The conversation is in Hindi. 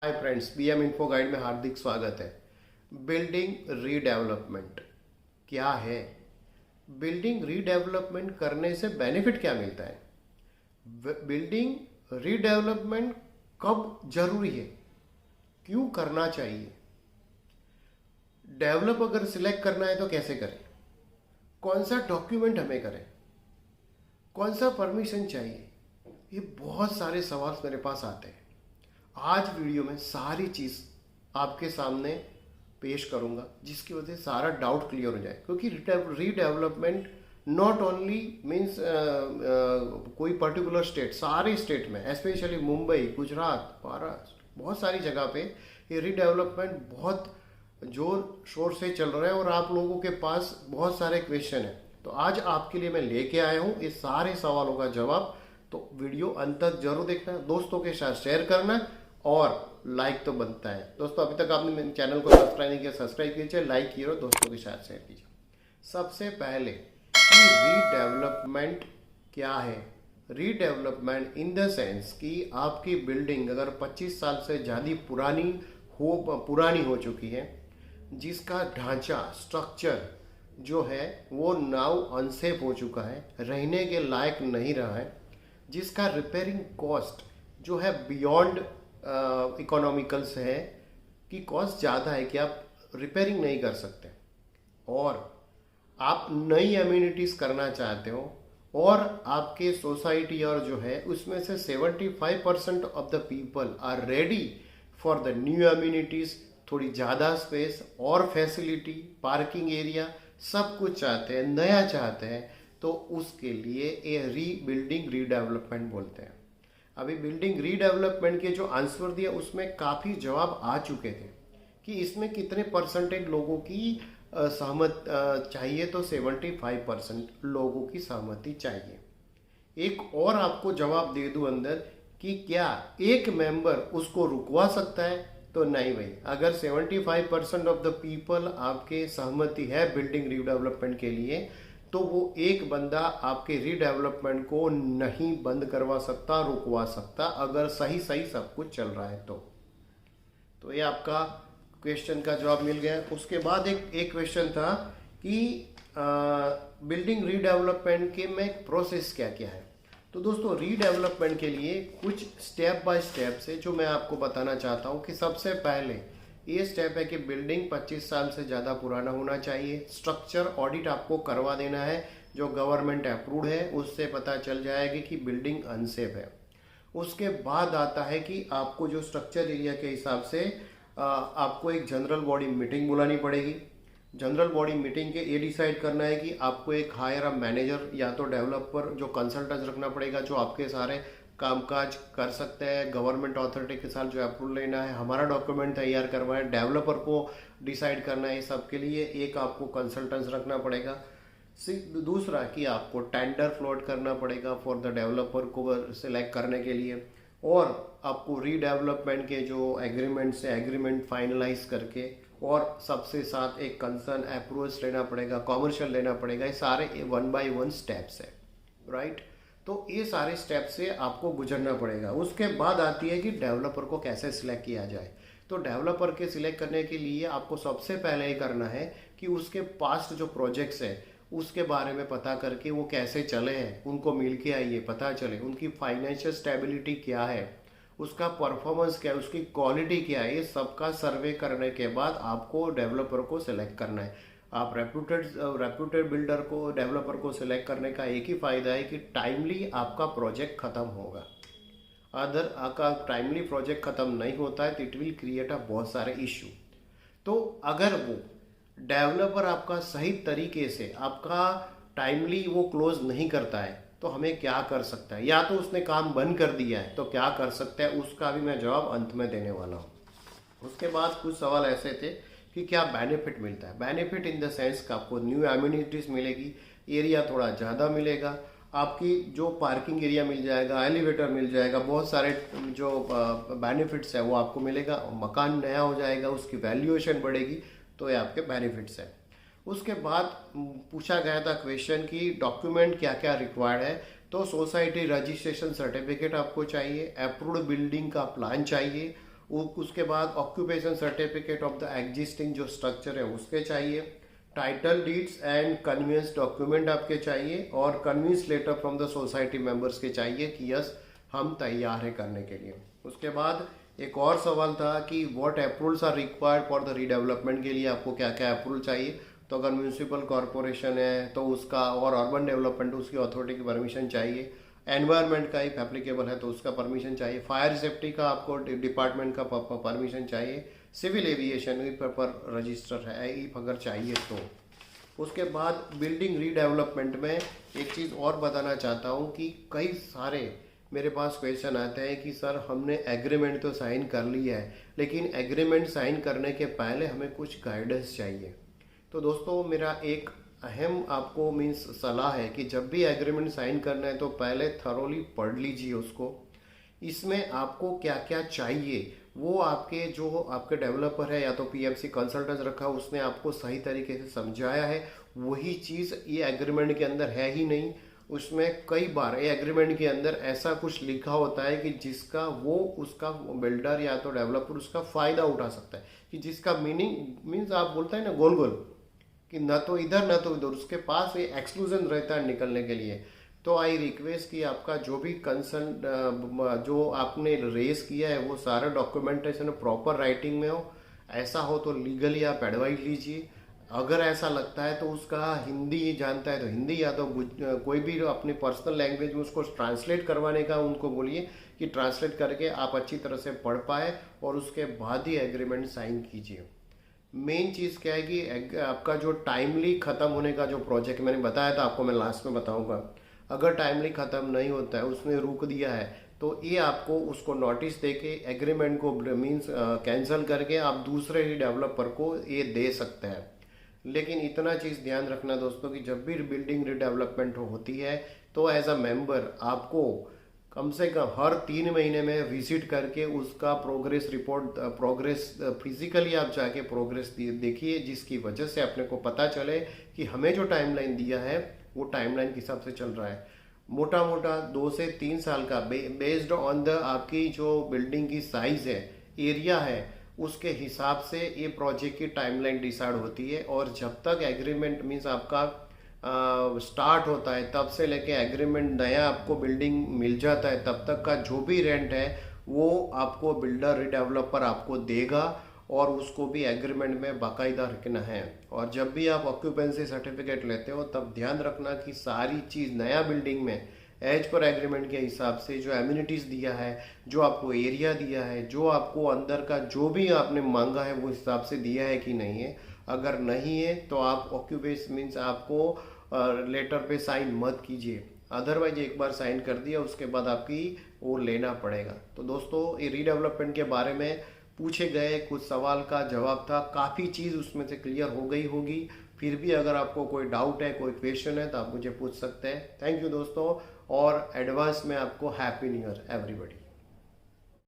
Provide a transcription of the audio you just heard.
हाय फ्रेंड्स, बीएम इन्फो गाइड में हार्दिक स्वागत है। बिल्डिंग रीडेवलपमेंट क्या है? बिल्डिंग रीडेवलपमेंट करने से बेनिफिट क्या मिलता है? बिल्डिंग रीडेवलपमेंट कब जरूरी है? क्यों करना चाहिए? डेवलप अगर सिलेक्ट करना है तो कैसे करें? कौन सा डॉक्यूमेंट हमें करें? कौन सा परमिशन चाहिए? ये बहुत सारे सवाल मेरे पास आते हैं। आज वीडियो में सारी चीज़ आपके सामने पेश करूंगा, जिसकी वजह से सारा डाउट क्लियर हो जाए। क्योंकि रीडेवलपमेंट नॉट ओनली मीन्स कोई पर्टिकुलर स्टेट, सारे स्टेट में, स्पेशली मुंबई, गुजरात, महाराष्ट्र, बहुत सारी जगह पे ये रीडेवलपमेंट बहुत जोर शोर से चल रहा है और आप लोगों के पास बहुत सारे क्वेश्चन हैं। तो आज आपके लिए मैं लेके आया हूँ ये सारे सवालों का जवाब। तो वीडियो अंत तक जरूर देखना, दोस्तों के साथ शेयर करना और लाइक तो बनता है। दोस्तों, अभी तक आपने मेरे चैनल को सब्सक्राइब नहीं किया, सब्सक्राइब कीजिए, लाइक कीजिए और दोस्तों के साथ शेयर कीजिए। सबसे पहले कि रीडेवलपमेंट क्या है? रीडेवलपमेंट इन द सेंस कि आपकी बिल्डिंग अगर 25 साल से ज़्यादा पुरानी हो चुकी है, जिसका ढांचा, स्ट्रक्चर जो है वो नाउ अनसेफ हो चुका है, रहने के लायक नहीं रहा है, जिसका रिपेयरिंग कॉस्ट जो है बियॉन्ड इकोनॉमिकल्स है, कि कॉस्ट ज़्यादा है कि आप रिपेयरिंग नहीं कर सकते, और आप नई अम्यूनिटीज़ करना चाहते हो, और आपके सोसाइटी और जो है उसमें से 75% of the people are ready for the new amenities, थोड़ी ज़्यादा स्पेस और फैसिलिटी, पार्किंग एरिया, सब कुछ चाहते हैं, नया चाहते हैं, तो उसके लिए ये रीबिल्डिंग रीडेवलपमेंट बोलते हैं। अभी बिल्डिंग रीडेवलपमेंट के जो आंसर दिए उसमें काफ़ी जवाब आ चुके थे कि इसमें कितने परसेंटेज लोगों की सहमत चाहिए। तो 75% लोगों की सहमति चाहिए। एक और आपको जवाब दे दूं अंदर कि क्या एक मेंबर उसको रुकवा सकता है? तो नहीं भाई, अगर 75% ऑफ द पीपल आपके सहमति है बिल्डिंग रीडेवलपमेंट के लिए, तो वो एक बंदा आपके रीडेवलपमेंट को नहीं बंद करवा सकता, रुकवा सकता, अगर सही सही सब कुछ चल रहा है तो ये आपका क्वेश्चन का जवाब मिल गया। उसके बाद एक क्वेश्चन था कि बिल्डिंग रीडेवलपमेंट के में प्रोसेस क्या क्या है। तो दोस्तों, रीडेवलपमेंट के लिए कुछ स्टेप बाय स्टेप से जो मैं आपको बताना चाहता हूँ कि सबसे पहले ये स्टेप है कि बिल्डिंग 25 साल से ज़्यादा पुराना होना चाहिए। स्ट्रक्चर ऑडिट आपको करवा देना है, जो गवर्नमेंट अप्रूव्ड है, उससे पता चल जाएगी कि बिल्डिंग अनसेफ है। उसके बाद आता है कि आपको जो स्ट्रक्चर एरिया के हिसाब से आपको एक जनरल बॉडी मीटिंग बुलानी पड़ेगी। जनरल बॉडी मीटिंग के ये डिसाइड करना है कि आपको एक हायर अ मैनेजर या तो डेवलपर जो कंसल्टेंट रखना पड़ेगा, जो आपके सारे कामकाज कर सकते हैं। गवर्नमेंट अथॉरिटी के साथ जो अप्रूवल लेना है, हमारा डॉक्यूमेंट तैयार करवाए, डेवलपर को डिसाइड करना है, सबके लिए एक आपको कंसल्टेंस रखना पड़ेगा। दूसरा कि आपको टेंडर फ्लोट करना पड़ेगा फॉर द डेवलपर को सिलेक्ट करने के लिए, और आपको रीडेवलपमेंट के जो एग्रीमेंट से एग्रीमेंट फाइनलाइज करके, और सबसे साथ एक कंसर्न अप्रूवल्स लेना पड़ेगा, कॉमर्शियल लेना पड़ेगा। ये सारे 1 by 1 स्टेप्स है, राइट। तो ये सारे स्टेप से आपको गुजरना पड़ेगा। उसके बाद आती है कि डेवलपर को कैसे सिलेक्ट किया जाए। तो डेवलपर के सिलेक्ट करने के लिए आपको सबसे पहले ये करना है कि उसके पास्ट जो प्रोजेक्ट्स है उसके बारे में पता करके वो कैसे चले हैं, उनको मिल के आइए, पता चले उनकी फाइनेंशियल स्टेबिलिटी क्या है, उसका परफॉर्मेंस क्या है, उसकी क्वालिटी क्या है। ये सबका सर्वे करने के बाद आपको डेवलपर को सिलेक्ट करना है। आप रेप्यूटेड बिल्डर को, डेवलपर को सिलेक्ट करने का एक ही फ़ायदा है कि टाइमली आपका प्रोजेक्ट ख़त्म होगा। अदर आपका टाइमली प्रोजेक्ट ख़त्म नहीं होता है तो इट विल क्रिएट अ बहुत सारे इश्यू। तो अगर वो डेवलपर आपका सही तरीके से आपका टाइमली वो क्लोज नहीं करता है, तो हमें क्या कर सकता है, या तो उसने काम बंद कर दिया है तो क्या कर सकता है, उसका भी मैं जवाब अंत में देने वाला हूँ। उसके बाद कुछ सवाल ऐसे थे कि क्या बेनिफिट मिलता है। बेनिफिट इन द सेंस का आपको न्यू एम्यूनिटीज़ मिलेगी, एरिया थोड़ा ज़्यादा मिलेगा, आपकी जो पार्किंग एरिया मिल जाएगा, एलिवेटर मिल जाएगा, बहुत सारे जो बेनिफिट्स है वो आपको मिलेगा। मकान नया हो जाएगा, उसकी वैल्यूएशन बढ़ेगी, तो ये आपके बेनिफिट्स हैं। उसके बाद पूछा गया था क्वेश्चन कि डॉक्यूमेंट क्या क्या रिक्वायर्ड है। तो सोसाइटी रजिस्ट्रेशन सर्टिफिकेट आपको चाहिए, अप्रूव्ड बिल्डिंग का प्लान चाहिए, उसके बाद occupation certificate of the existing जो स्ट्रक्चर है उसके चाहिए, title deeds and convenience document आपके चाहिए, और convenience letter from the society members के चाहिए कि यस हम तैयार है करने के लिए। उसके बाद एक और सवाल था कि what approvals are required for the redevelopment के लिए आपको क्या क्या अप्रूवल चाहिए। तो अगर म्यूनिसिपल कॉरपोरेशन है तो उसका, और अर्बन डेवलपमेंट उसकी अथॉरिटी की परमिशन चाहिए, एनवायरनमेंट का इफ एप्लीकेबल है तो उसका परमिशन चाहिए, फायर सेफ्टी का आपको डिपार्टमेंट का परमिशन चाहिए, सिविल एविएशन पर रजिस्टर है इफ अगर चाहिए तो। उसके बाद बिल्डिंग रीडेवलपमेंट में एक चीज़ और बताना चाहता हूँ कि कई सारे मेरे पास क्वेश्चन आते हैं कि सर हमने एग्रीमेंट तो साइन कर लिया है लेकिन एग्रीमेंट साइन करने के पहले हमें कुछ गाइडेंस चाहिए। तो दोस्तों मेरा एक अहम आपको मीन्स सलाह है कि जब भी एग्रीमेंट साइन करना है तो पहले थरोली पढ़ लीजिए उसको। इसमें आपको क्या क्या चाहिए वो आपके जो आपके डेवलपर है या तो पीएमसी कंसल्टेंट रखा है उसने आपको सही तरीके से समझाया है, वही चीज़ ये एग्रीमेंट के अंदर है ही नहीं। उसमें कई बार ये एग्रीमेंट के अंदर ऐसा कुछ लिखा होता है कि जिसका वो उसका बिल्डर या तो डेवलपर उसका फ़ायदा उठा सकता है, कि जिसका मीनिंग मीन्स आप बोलते हैं ना गोल गोल कि न तो इधर न तो उधर, उसके पास ये एक्सक्लूजन रहता है निकलने के लिए। तो आई रिक्वेस्ट कि आपका जो भी कंसर्न जो आपने रेस किया है वो सारा डॉक्यूमेंटेशन प्रॉपर राइटिंग में हो। ऐसा हो तो लीगली आप एडवाइस लीजिए। अगर ऐसा लगता है तो उसका हिंदी जानता है तो हिंदी, या तो कोई भी अपनी पर्सनल लैंग्वेज में उसको ट्रांसलेट करवाने का उनको बोलिए कि ट्रांसलेट करके आप अच्छी तरह से पढ़ पाए और उसके बाद ही एग्रीमेंट साइन कीजिए। मेन चीज़ क्या है कि आपका जो टाइमली ख़त्म होने का जो प्रोजेक्ट मैंने बताया था आपको, मैं लास्ट में बताऊंगा, अगर टाइमली ख़त्म नहीं होता है उसने रोक दिया है तो ये आपको उसको नोटिस दे के एग्रीमेंट को मीन्स कैंसिल करके आप दूसरे ही डेवलपर को ये दे सकते हैं। लेकिन इतना चीज़ ध्यान रखना दोस्तों कि जब भी बिल्डिंग रिडेवलपमेंट होती है तो एज अ मेंबर आपको कम से कम हर 3 महीने में विजिट करके उसका प्रोग्रेस रिपोर्ट प्रोग्रेस फिजिकली आप जाके प्रोग्रेस देखिए, जिसकी वजह से अपने को पता चले कि हमें जो टाइमलाइन दिया है वो टाइमलाइन के हिसाब से चल रहा है। मोटा मोटा 2 से 3 साल का बेस्ड ऑन द आपकी जो बिल्डिंग की साइज है, एरिया है, उसके हिसाब से ये प्रोजेक्ट की टाइमलाइन डिसाइड होती है। और जब तक एग्रीमेंट मीन्स आपका स्टार्ट होता है तब से लेके एग्रीमेंट नया आपको बिल्डिंग मिल जाता है तब तक का जो भी रेंट है वो आपको बिल्डर रिडेवलपर आपको देगा, और उसको भी एग्रीमेंट में बाकायदा रखना है। और जब भी आप ऑक्यूपेंसी सर्टिफिकेट लेते हो तब ध्यान रखना कि सारी चीज़ नया बिल्डिंग में एज पर एग्रीमेंट के हिसाब से जो एम्यूनिटीज़ दिया है, जो आपको एरिया दिया है, जो आपको अंदर का जो भी आपने मांगा है वो हिसाब से दिया है कि नहीं है। अगर नहीं है तो आप ऑक्यूपेशन मीन्स आपको लेटर पे साइन मत कीजिए, अदरवाइज एक बार साइन कर दिया उसके बाद आपकी वो लेना पड़ेगा। तो दोस्तों ये रीडेवलपमेंट के बारे में पूछे गए कुछ सवाल का जवाब था, काफ़ी चीज़ उसमें से क्लियर हो गई होगी। फिर भी अगर आपको कोई डाउट है, कोई क्वेश्चन है तो आप मुझे पूछ सकते हैं। थैंक यू दोस्तों, और एडवांस में आपको हैप्पी न्यू ईयर एवरीबॉडी।